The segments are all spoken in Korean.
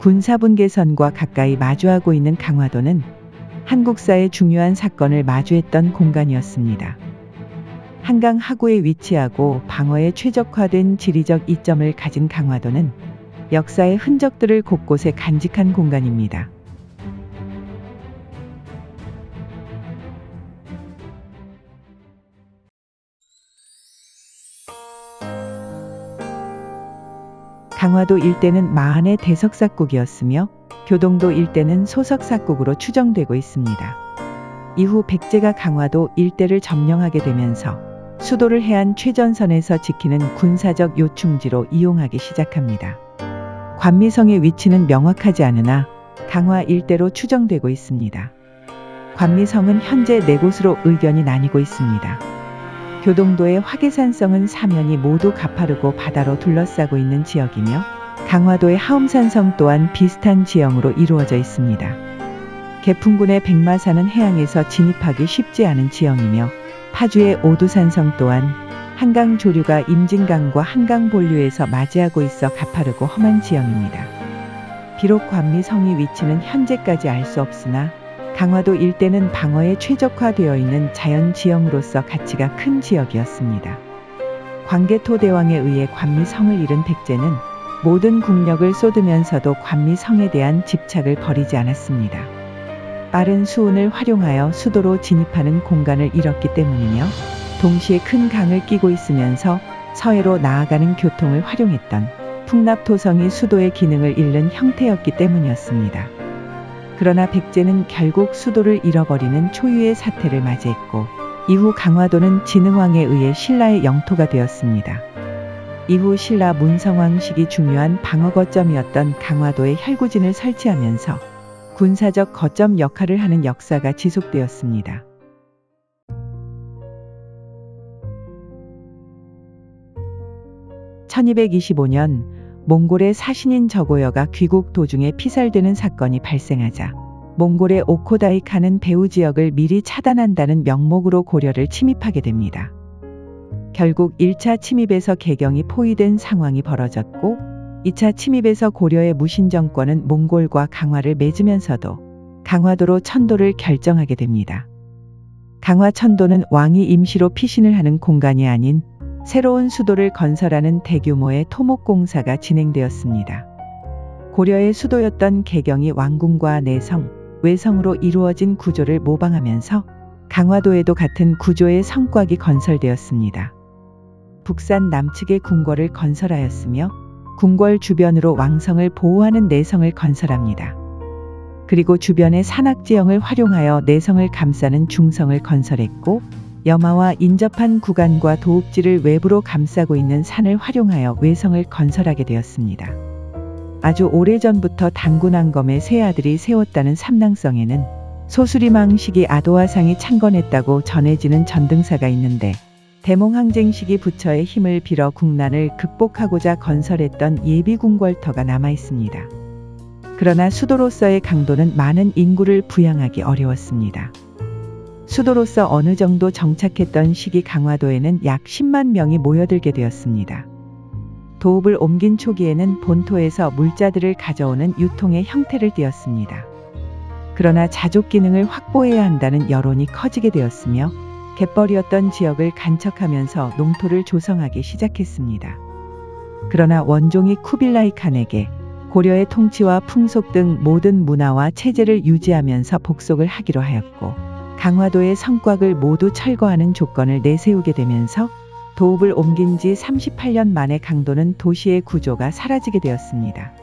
군사분계선과 가까이 마주하고 있는 강화도는 한국사의 중요한 사건을 마주했던 공간이었습니다. 한강 하구에 위치하고 방어에 최적화된 지리적 이점을 가진 강화도는 역사의 흔적들을 곳곳에 간직한 공간입니다. 강화도 일대는 마한의 대석사국이었으며 교동도 일대는 소석사국으로 추정되고 있습니다. 이후 백제가 강화도 일대를 점령하게 되면서 수도를 해안 최전선에서 지키는 군사적 요충지로 이용하기 시작합니다. 관미성의 위치는 명확하지 않으나 강화 일대로 추정되고 있습니다. 관미성은 현재 4곳으로 의견이 나뉘고 있습니다. 교동도의 화계산성은 사면이 모두 가파르고 바다로 둘러싸고 있는 지역이며 강화도의 하움산성 또한 비슷한 지형으로 이루어져 있습니다. 개풍군의 백마산은 해양에서 진입하기 쉽지 않은 지형이며 파주의 오두산성 또한 한강 조류가 임진강과 한강 본류에서 맞이하고 있어 가파르고 험한 지형입니다. 비록 관미성의 위치는 현재까지 알 수 없으나 강화도 일대는 방어에 최적화되어 있는 자연 지형으로서 가치가 큰 지역이었습니다. 광개토대왕에 의해 관미성을 잃은 백제는 모든 국력을 쏟으면서도 관미성에 대한 집착을 버리지 않았습니다. 빠른 수운을 활용하여 수도로 진입하는 공간을 잃었기 때문이며 동시에 큰 강을 끼고 있으면서 서해로 나아가는 교통을 활용했던 풍납토성이 수도의 기능을 잃는 형태였기 때문이었습니다. 그러나 백제는 결국 수도를 잃어버리는 초유의 사태를 맞이했고 이후 강화도는 진흥왕에 의해 신라의 영토가 되었습니다. 이후 신라 문성왕식이 중요한 방어 거점이었던 강화도에 혈구진을 설치하면서 군사적 거점 역할을 하는 역사가 지속되었습니다. (1225년) 몽골의 사신인 저고여가 귀국 도중에 피살되는 사건이 발생하자 몽골의 오코다이 칸은 배후 지역을 미리 차단한다는 명목으로 고려를 침입하게 됩니다. 결국 1차 침입에서 개경이 포위된 상황이 벌어졌고 2차 침입에서 고려의 무신정권은 몽골과 강화를 맺으면서도 강화도로 천도를 결정하게 됩니다. 강화 천도는 왕이 임시로 피신을 하는 공간이 아닌 새로운 수도를 건설하는 대규모의 토목공사가 진행되었습니다. 고려의 수도였던 개경이 왕궁과 내성, 외성으로 이루어진 구조를 모방하면서 강화도에도 같은 구조의 성곽이 건설되었습니다. 북산 남측에 궁궐을 건설하였으며 궁궐 주변으로 왕성을 보호하는 내성을 건설합니다. 그리고 주변의 산악지형을 활용하여 내성을 감싸는 중성을 건설했고 여마와 인접한 구간과 도읍지를 외부로 감싸고 있는 산을 활용하여 외성을 건설하게 되었습니다. 아주 오래전부터 당군왕검의 세 아들이 세웠다는 삼낭성에는 소수리망식이 아도화상이 창건했다고 전해지는 전등사가 있는데 대몽항쟁식이 부처의 힘을 빌어 국난을 극복하고자 건설했던 예비궁궐터가 남아있습니다. 그러나 수도로서의 강도는 많은 인구를 부양하기 어려웠습니다. 수도로서 어느 정도 정착했던 시기 강화도에는 약 10만 명이 모여들게 되었습니다. 도읍을 옮긴 초기에는 본토에서 물자들을 가져오는 유통의 형태를 띠었습니다. 그러나 자족 기능을 확보해야 한다는 여론이 커지게 되었으며 갯벌이었던 지역을 간척하면서 농토를 조성하기 시작했습니다. 그러나 원종이 쿠빌라이 칸에게 고려의 통치와 풍속 등 모든 문화와 체제를 유지하면서 복속을 하기로 하였고 강화도의 성곽을 모두 철거하는 조건을 내세우게 되면서 도읍을 옮긴 지 38년 만에 강도는 도시의 구조가 사라지게 되었습니다.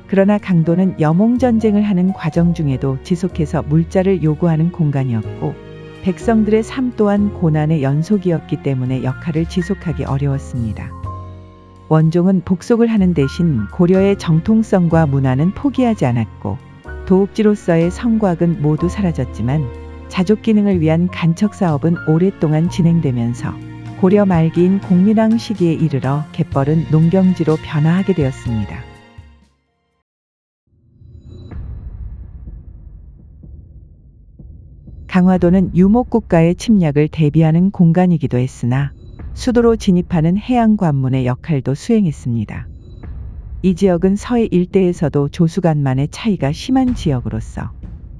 그러나 강도는 여몽전쟁을 하는 과정 중에도 지속해서 물자를 요구하는 공간이었고 백성들의 삶 또한 고난의 연속이었기 때문에 역할을 지속하기 어려웠습니다. 원종은 복속을 하는 대신 고려의 정통성과 문화는 포기하지 않았고 도읍지로서의 성곽은 모두 사라졌지만 자족 기능을 위한 간척 사업은 오랫동안 진행되면서 고려 말기인 공민왕 시기에 이르러 갯벌은 농경지로 변화하게 되었습니다. 강화도는 유목국가의 침략을 대비하는 공간이기도 했으나 수도로 진입하는 해양 관문의 역할도 수행했습니다. 이 지역은 서해 일대에서도 조수간만의 차이가 심한 지역으로서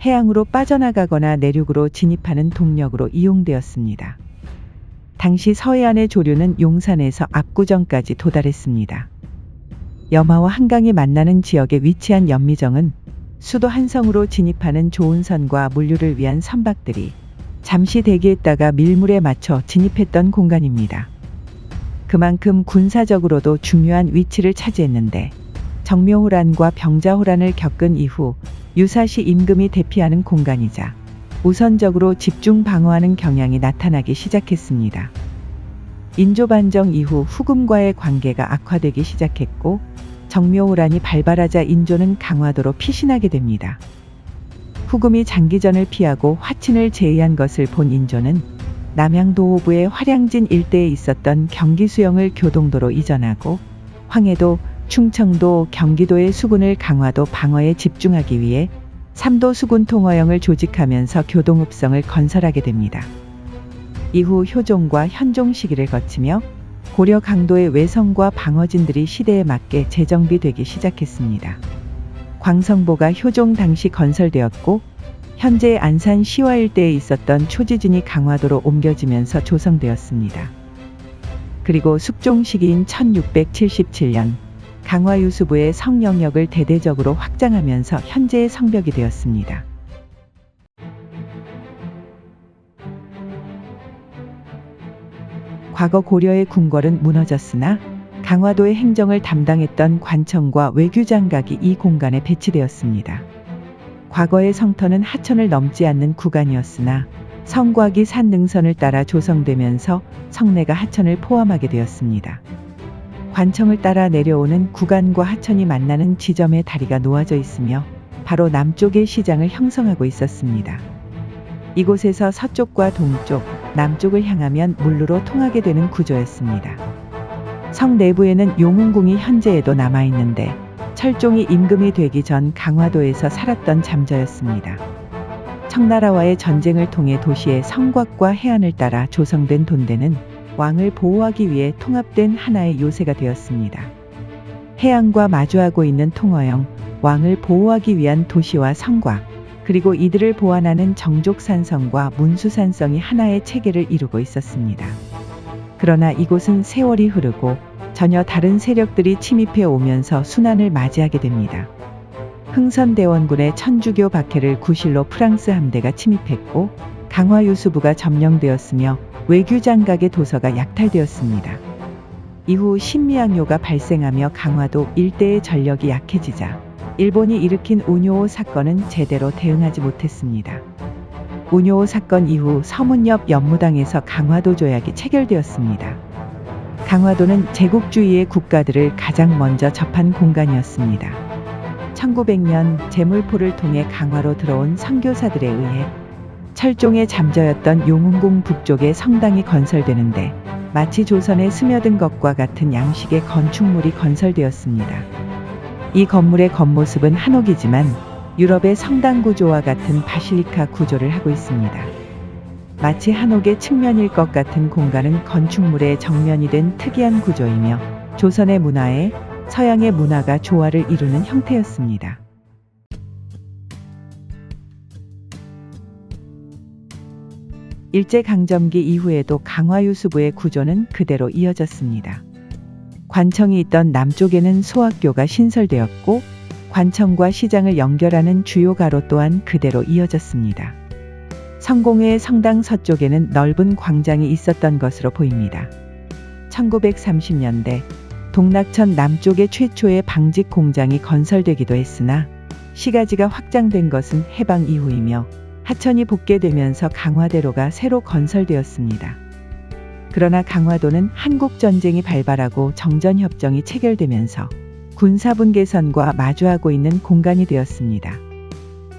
해양으로 빠져나가거나 내륙으로 진입하는 동력으로 이용되었습니다. 당시 서해안의 조류는 용산에서 압구정까지 도달했습니다. 염하와 한강이 만나는 지역에 위치한 연미정은 수도 한성으로 진입하는 조은선과 물류를 위한 선박들이 잠시 대기했다가 밀물에 맞춰 진입했던 공간입니다. 그만큼 군사적으로도 중요한 위치를 차지했는데 정묘호란과 병자호란을 겪은 이후 유사시 임금이 대피하는 공간이자 우선적으로 집중 방어하는 경향이 나타나기 시작했습니다. 인조반정 이후 후금과의 관계가 악화되기 시작했고 정묘호란이 발발하자 인조는 강화도로 피신하게 됩니다. 후금이 장기전을 피하고 화친을 제의한 것을 본 인조는 남양도호부의 화량진 일대에 있었던 경기수영을 교동도로 이전하고 황해도, 충청도, 경기도의 수군을 강화도 방어에 집중하기 위해 삼도 수군 통어영을 조직하면서 교동읍성을 건설하게 됩니다. 이후 효종과 현종 시기를 거치며 고려 강도의 외성과 방어진들이 시대에 맞게 재정비되기 시작했습니다. 광성보가 효종 당시 건설되었고 현재 안산 시화 일대에 있었던 초지진이 강화도로 옮겨지면서 조성되었습니다. 그리고 숙종 시기인 1677년 강화유수부의 성 영역을 대대적으로 확장하면서 현재의 성벽이 되었습니다. 과거 고려의 궁궐은 무너졌으나 강화도의 행정을 담당했던 관청과 외규장각이 이 공간에 배치되었습니다. 과거의 성터는 하천을 넘지 않는 구간이었으나 성곽이 산 능선을 따라 조성되면서 성내가 하천을 포함하게 되었습니다. 관청을 따라 내려오는 구간과 하천이 만나는 지점에 다리가 놓아져 있으며 바로 남쪽의 시장을 형성하고 있었습니다. 이곳에서 서쪽과 동쪽, 남쪽을 향하면 물로로 통하게 되는 구조였습니다. 성 내부에는 용흥궁이 현재에도 남아있는데 철종이 임금이 되기 전 강화도에서 살았던 잠저였습니다. 청나라와의 전쟁을 통해 도시의 성곽과 해안을 따라 조성된 돈대는 왕을 보호하기 위해 통합된 하나의 요새가 되었습니다. 해안과 마주하고 있는 통어영, 왕을 보호하기 위한 도시와 성곽, 그리고 이들을 보완하는 정족산성과 문수산성이 하나의 체계를 이루고 있었습니다. 그러나 이곳은 세월이 흐르고 전혀 다른 세력들이 침입해 오면서 순환을 맞이하게 됩니다. 흥선대원군의 천주교 박해를 구실로 프랑스 함대가 침입했고 강화유수부가 점령되었으며 외규장각의 도서가 약탈되었습니다. 이후 신미양요가 발생하며 강화도 일대의 전력이 약해지자 일본이 일으킨 우뇨호 사건은 제대로 대응하지 못했습니다. 우뇨호 사건 이후 서문엽 연무당에서 강화도 조약이 체결되었습니다. 강화도는 제국주의의 국가들을 가장 먼저 접한 공간이었습니다. 1900년 제물포를 통해 강화로 들어온 선교사들에 의해 철종의 잠저였던 용흥궁 북쪽에 성당이 건설되는데 마치 조선에 스며든 것과 같은 양식의 건축물이 건설되었습니다. 이 건물의 겉모습은 한옥이지만 유럽의 성당 구조와 같은 바실리카 구조를 하고 있습니다. 마치 한옥의 측면일 것 같은 공간은 건축물의 정면이 된 특이한 구조이며 조선의 문화에 서양의 문화가 조화를 이루는 형태였습니다. 일제강점기 이후에도 강화유수부의 구조는 그대로 이어졌습니다. 관청이 있던 남쪽에는 소학교가 신설되었고 관청과 시장을 연결하는 주요 가로 또한 그대로 이어졌습니다. 성공회의 성당 서쪽에는 넓은 광장이 있었던 것으로 보입니다. 1930년대 동락천 남쪽에 최초의 방직 공장이 건설되기도 했으나 시가지가 확장된 것은 해방 이후이며 하천이 복개되면서 강화대로가 새로 건설되었습니다. 그러나 강화도는 한국전쟁이 발발하고 정전협정이 체결되면서 군사분계선과 마주하고 있는 공간이 되었습니다.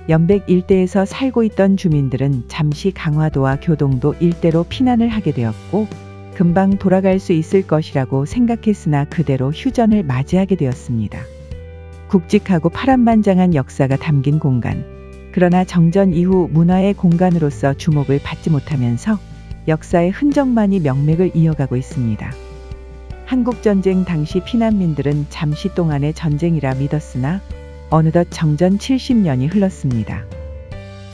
연백 일대에서 살고 있던 주민들은 잠시 강화도와 교동도 일대로 피난을 하게 되었고 금방 돌아갈 수 있을 것이라고 생각했으나 그대로 휴전을 맞이하게 되었습니다. 굵직하고 파란만장한 역사가 담긴 공간, 그러나 정전 이후 문화의 공간으로서 주목을 받지 못하면서 역사의 흔적만이 명맥을 이어가고 있습니다. 한국전쟁 당시 피난민들은 잠시 동안의 전쟁이라 믿었으나 어느덧 정전 70년이 흘렀습니다.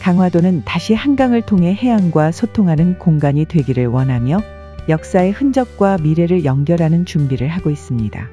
강화도는 다시 한강을 통해 해안과 소통하는 공간이 되기를 원하며 역사의 흔적과 미래를 연결하는 준비를 하고 있습니다.